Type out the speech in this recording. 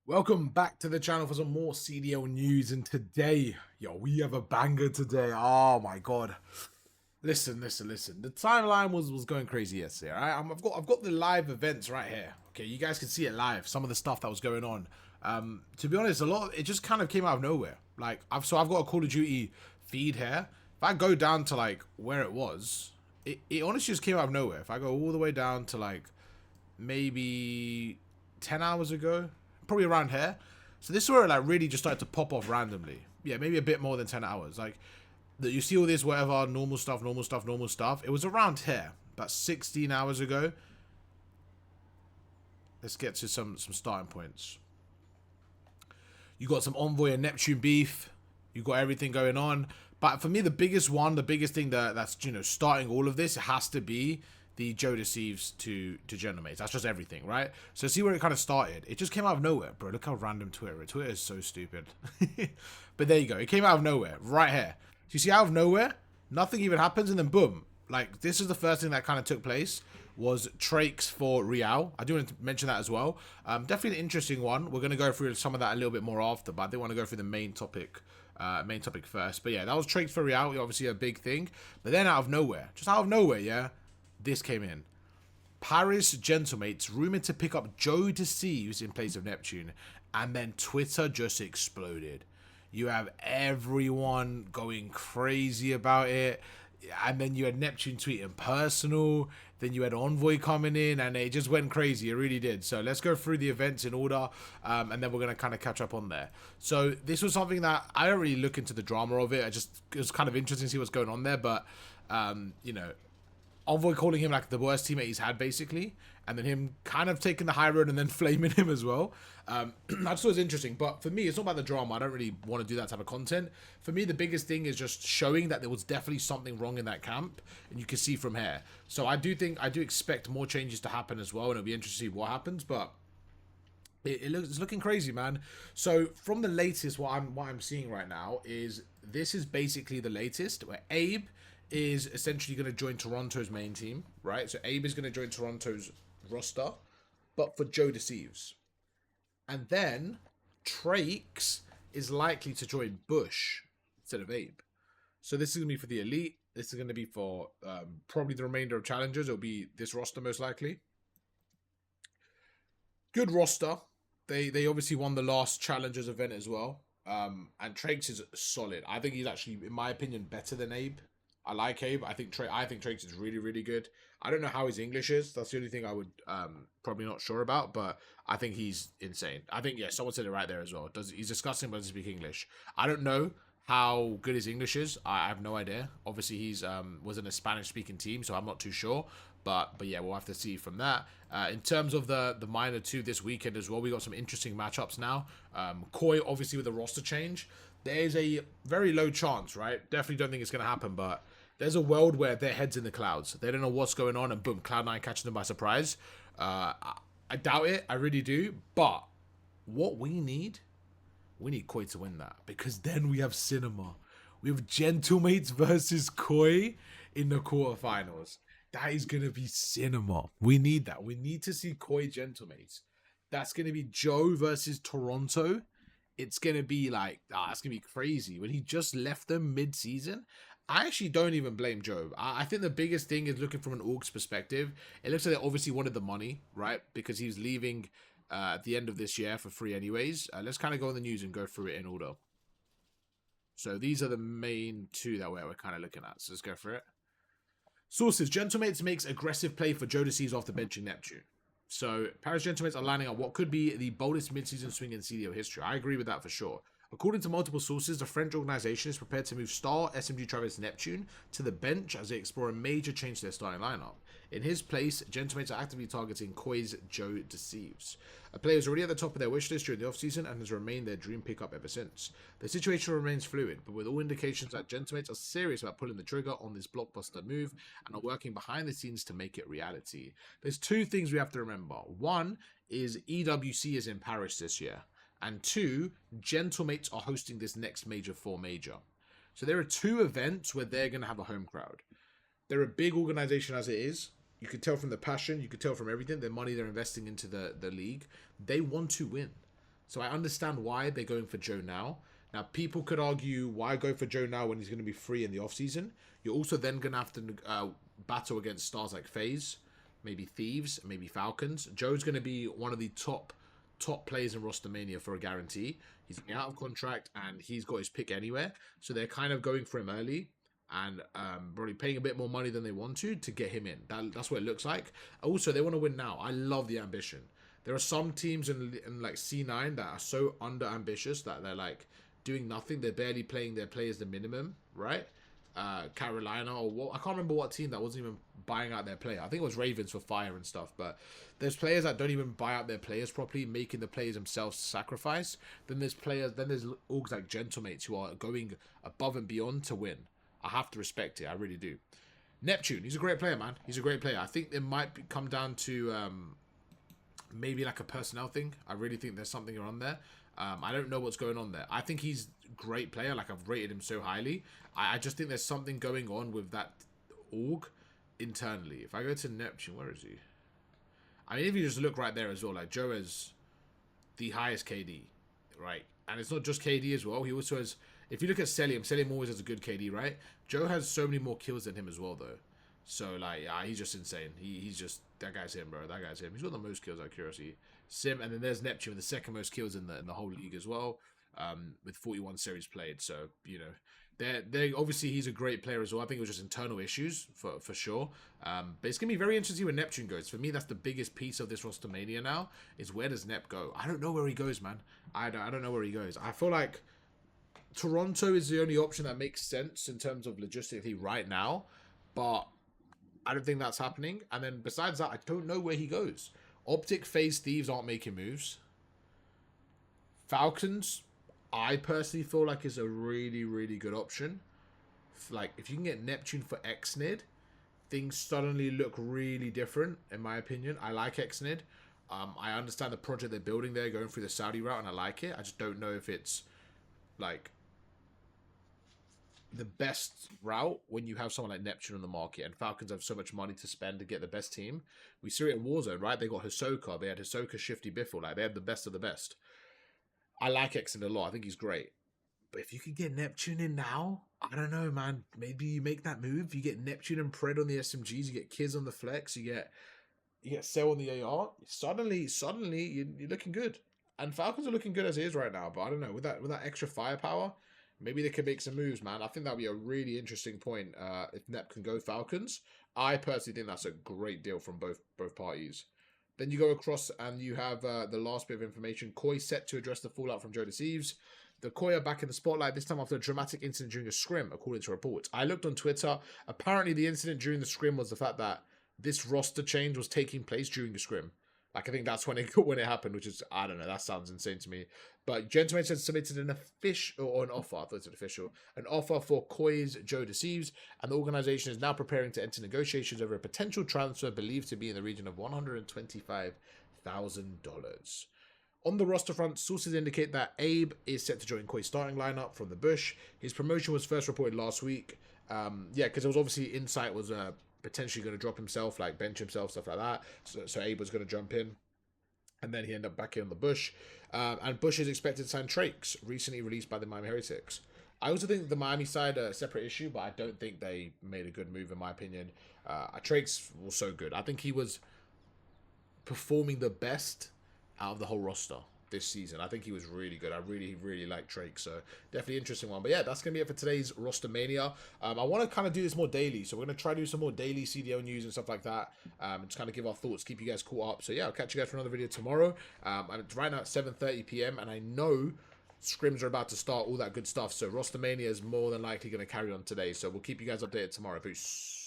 Welcome back to the channel for some more CDL news, and today, we have a banger today. Oh my god. Listen. The timeline was going crazy yesterday, alright? I've got the live events right here. Okay, you guys can see it live, some of the stuff that was going on. To be honest, a lot of it just kind of came out of nowhere. Like I've got a Call of Duty feed here. If I go down to like where it was, it honestly just came out of nowhere. If I go all the way down to like maybe 10 hours ago, probably around here. So this is where it like really just started to pop off randomly. Yeah, maybe a bit more than 10 hours. Like, you see all this whatever, normal stuff. It was around here, about 16 hours ago. Let's get to some starting points. You got some Envoy and Neptune beef. You got everything going on. But for me, the biggest thing that's starting all of this, it has to be the Joe Deceives to Gentlemates. That's just everything, right? So see where it kind of started. It just came out of nowhere, bro. Look how random Twitter is. Twitter is so stupid. But there you go. It came out of nowhere, right here. So you see, out of nowhere, nothing even happens, and then boom. Like, this is the first thing that kind of took place, was Trakes for Real. I do want to mention that as well. Definitely an interesting one. We're going to go through some of that a little bit more after, but I do want to go through the main topic first. But yeah, that was Trakes for Real, obviously a big thing. But then out of nowhere, just out of nowhere, yeah, this came in. Paris Gentlemates rumored to pick up Joe Deceives in place of Neptune, and then Twitter just exploded. You have everyone going crazy about it, and then you had Neptune tweeting personal, then you had Envoy coming in, and it just went crazy. It really did. So let's go through the events in order, and then we're going to kind of catch up on there. So this was something that I don't really look into the drama of it. It was kind of interesting to see what's going on there, but Envoy calling him like the worst teammate he's had, basically, and then him kind of taking the high road and then flaming him as well. I just thought it was interesting, but for me, it's not about the drama. I don't really want to do that type of content. For me, the biggest thing is just showing that there was definitely something wrong in that camp, and you can see from here. So I do expect more changes to happen as well, and it'll be interesting to see what happens, but it's looking crazy, man. So from the latest, what I'm seeing right now is this is basically the latest, where Abe is essentially going to join Toronto's main team, right? So Abe is going to join Toronto's roster, but for Joe Deceives. And then Trakes is likely to join Bush instead of Abe. So this is going to be for the Elite. This is going to be for probably the remainder of challengers. It'll be this roster most likely. Good roster. They obviously won the last challengers event as well. And Trakes is solid. I think he's actually, in my opinion, better than Abe. I like Abe. I think Trakes is really, really good. I don't know how his English is. That's the only thing I would probably not sure about, but I think he's insane. I think, yeah, someone said it right there as well. He's disgusting, but doesn't speak English. I don't know how good his English is. I have no idea. Obviously, he's was in a Spanish-speaking team, so I'm not too sure. But yeah, we'll have to see from that. In terms of the minor two this weekend as well, we got some interesting matchups now. Koi, obviously, with the roster change, there's a very low chance, right? Definitely don't think it's going to happen, but there's a world where their head's in the clouds. They don't know what's going on, and boom, Cloud9 catches them by surprise. I doubt it. I really do. But what we need Koi to win that, because then we have cinema. We have Gentlemates versus Koi in the quarterfinals. That is going to be cinema. We need that. We need to see Koi Gentlemates. That's going to be Joe versus Toronto. It's going to be like, it's going to be crazy. When he just left them mid-season, I actually don't even blame Joe. I think the biggest thing is looking from an org's perspective. It looks like they obviously wanted the money, right? Because he was leaving at the end of this year for free anyways. Let's kind of go on the news and go through it in order. So these are the main two that we're kind of looking at. So let's go through it. Sources: Gentlemates makes aggressive play for Joe Deceives after benching Neptune. So Paris Gentlemates are lining up what could be the boldest mid-season swing in CDL history. I agree with that for sure. According to multiple sources, the French organization is prepared to move star SMG Travis Neptune to the bench as they explore a major change to their starting lineup. In his place, Gentlemates are actively targeting Koi's Joe Deceives. A player is already at the top of their wish list during the offseason and has remained their dream pickup ever since. The situation remains fluid, but with all indications that Gentlemates are serious about pulling the trigger on this blockbuster move and are working behind the scenes to make it reality. There's two things we have to remember. One is EWC is in Paris this year. And two, Gentlemates are hosting this next major 4 major. So there are two events where they're going to have a home crowd. They're a big organization as it is. You can tell from the passion. You can tell from everything. The money they're investing into the league. They want to win. So I understand why they're going for Joe now. Now, people could argue, why go for Joe now when he's going to be free in the offseason? You're also then going to have to battle against stars like FaZe, maybe Thieves, maybe Falcons. Joe's going to be one of the top players in Roster Mania for a guarantee. He's out of contract and he's got his pick anywhere. So they're kind of going for him early and probably paying a bit more money than they want to get him in. That's what it looks like. Also, they want to win now. I love the ambition. There are some teams in like C9 that are so under ambitious that they're like doing nothing. They're barely playing their players the minimum, right? Carolina or what? I can't remember what team that wasn't even buying out their player. I think it was Ravens for Fire and stuff. But there's players that don't even buy out their players properly, making the players themselves sacrifice. Then there's orgs like Gentlemates who are going above and beyond to win. I have to respect it. I really do. NEPTUNE, he's a great player, man. He's a great player. I think it might come down to maybe like a personnel thing. I really think there's something around there. I don't know what's going on there. I think he's a great player. Like, I've rated him so highly. I just think there's something going on with that org internally. If I go to NEPTUNE, where is he? I mean, if you just look right there as well, like, Joe has the highest KD, right? And it's not just KD as well. He also has, if you look at Selim always has a good KD, right? Joe has so many more kills than him as well, though. So, like, yeah, he's just insane. He's just, that guy's him, bro. That guy's him. He's got the most kills, out of curiosity. Sim, and then there's NEPTUNE with the second most kills in the whole league as well, with 41 series played. So, you know, they're obviously he's a great player as well. I think it was just internal issues for sure. But it's gonna be very interesting where NEPTUNE goes. For me, that's the biggest piece of this roster mania now. Is where does Nep go? I don't know where he goes, man. I don't know where he goes. I feel like Toronto is the only option that makes sense in terms of logistically right now, but I don't think that's happening. And then besides that, I don't know where he goes. Optic, FaZe, Thieves aren't making moves. Falcons, I personally feel like is a really, really good option. Like, if you can get NEPTUNE for XNID, things suddenly look really different, in my opinion. I like XNID. I understand the project they're building there, going through the Saudi route, and I like it. I just don't know if it's, like, the best route when you have someone like NEPTUNE on the market, and Falcons have so much money to spend to get the best team. We saw it in Warzone, right? They got Hisoka. They had Hisoka, Shifty, Biffle. Like, they had the best of the best. I like XNID a lot. I think he's great. But if you could get NEPTUNE in now, I don't know, man. Maybe you make that move. You get NEPTUNE and Pred on the SMGs. You get Kiz on the flex. You get Cell on the AR. Suddenly, you're looking good. And Falcons are looking good as it is right now. But I don't know, with that extra firepower, maybe they could make some moves, man. I think that'd be a really interesting point if Nep can go Falcons. I personally think that's a great deal from both parties. Then you go across and you have the last bit of information. Koi set to address the fallout from Joe DECIEVES. The Koi are back in the spotlight, this time after a dramatic incident during a scrim, according to reports. I looked on Twitter. Apparently, the incident during the scrim was the fact that this roster change was taking place during the scrim. Like, I think that's when it happened, which is, I don't know, that sounds insane to me. But Gentlemen has submitted an official, or an offer, I thought it was official, an offer for Koi's Joe DECIEVES, and the organization is now preparing to enter negotiations over a potential transfer believed to be in the region of $125,000. On the roster front, sources indicate that Abe is set to join Koi's starting lineup from the Bush. His promotion was first reported last week. Yeah, because it was obviously Insight was potentially going to drop himself, like bench himself, stuff like that. So Abe was going to jump in. And then he ended up back in on the Bush. And Bush is expected to sign Trakes, recently released by the Miami Heretics. I also think the Miami side are a separate issue, but I don't think they made a good move, in my opinion. Trakes was so good. I think he was performing the best out of the whole roster this season. I think he was really good. I really, really like Drake. So definitely interesting one. But yeah, that's going to be it for today's roster mania. I want to kind of do this more daily. So we're going to try to do some more daily CDL news and stuff like that. Just kind of give our thoughts, keep you guys caught up. So yeah, I'll catch you guys for another video tomorrow. It's right now at 7:30 p.m. and I know scrims are about to start, all that good stuff. So roster mania is more than likely going to carry on today. So we'll keep you guys updated tomorrow. Peace.